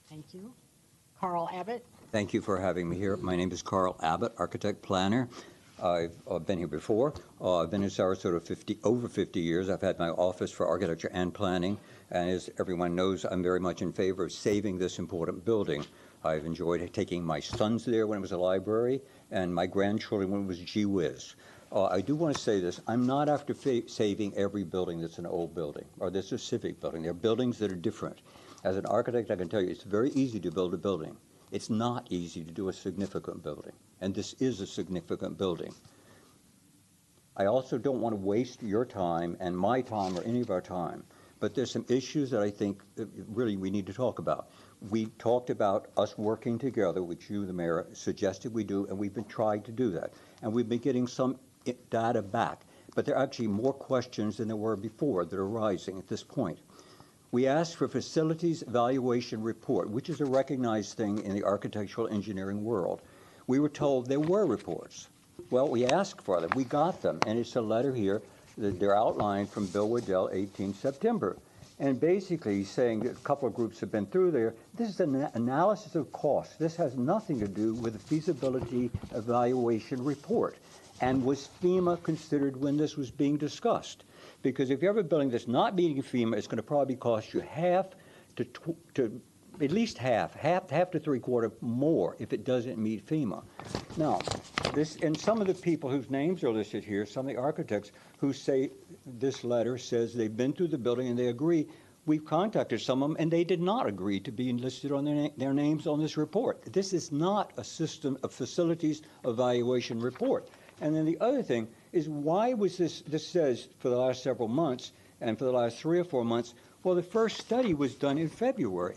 Thank you. Carl Abbott. Thank you for having me here. My name is Carl Abbott, architect planner. I've been here before. I've been in Sarasota over 50 years. I've had my office for architecture and planning, and as everyone knows, I'm very much in favor of saving this important building. I've enjoyed taking my sons there when it was a library, and my grandchildren when it was gee whiz. I do want to say this. I'm not after saving every building that's an old building, or that's a civic building. There are buildings that are different. As an architect, I can tell you it's very easy to build a building. It's not easy to do a significant building, and this is a significant building. I also don't want to waste your time and my time or any of our time, but there's some issues that I think that really we need to talk about. We talked about us working together, which you, the mayor, suggested we do, and we've been trying to do that. And we've been getting some data back, but there are actually more questions than there were before that are rising at this point. We asked for facilities evaluation report, which is a recognized thing in the architectural engineering world. We were told there were reports. Well, we asked for them. We got them, and it's a letter here that they're outlined from Bill Waddell, 18 September. And basically saying that a couple of groups have been through there. This is an analysis of costs. This has nothing to do with the feasibility evaluation report. And was FEMA considered when this was being discussed? Because if you have a building that's not meeting FEMA, it's going to probably cost you half to at least half to three-quarter more if it doesn't meet FEMA. Now, and some of the people whose names are listed here, some of the architects who say this letter says they've been through the building and they agree. We've contacted some of them and they did not agree to be listed on their names on this report. This is not a system of facilities evaluation report. And then the other thing is, why was this says for the last several months and for the last 3 or 4 months, well, the first study was done in February,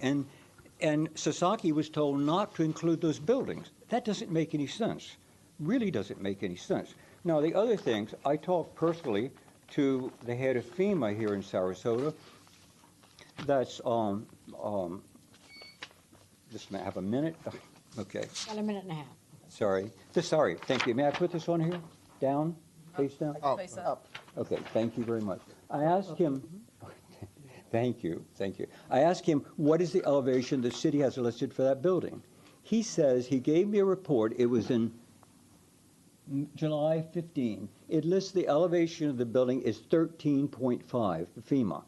and Sasaki was told not to include those buildings. That doesn't make any sense. Really doesn't make any sense. Now, the other things, I talked personally to the head of FEMA here in Sarasota. That's, just have a minute. Okay. Got a minute and a half. Sorry, thank you. May I put this on here? Down, face down? Face up. Okay, thank you very much. I asked him, thank you. I asked him, what is the elevation the city has listed for that building? He says, he gave me a report, it was in July 15. It lists the elevation of the building is 13.5 FEMA.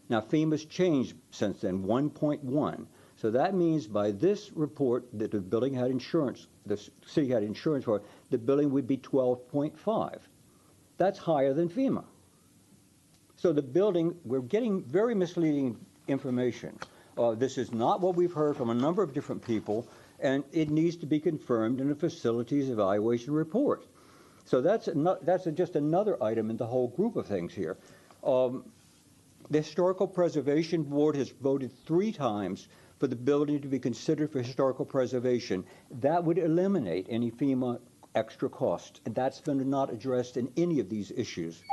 Now FEMA's changed since then, 1.1. So that means by this report that the building had insurance, the city had insurance for it, the building would be 12.5. That's higher than FEMA. So the building, we're getting very misleading information. This is not what we've heard from a number of different people, and it needs to be confirmed in a facilities evaluation report. So that's just another item in the whole group of things here. The Historical Preservation Board has voted 3 times for the building to be considered for historical preservation. That would eliminate any FEMA extra cost, and that's been not addressed in any of these issues.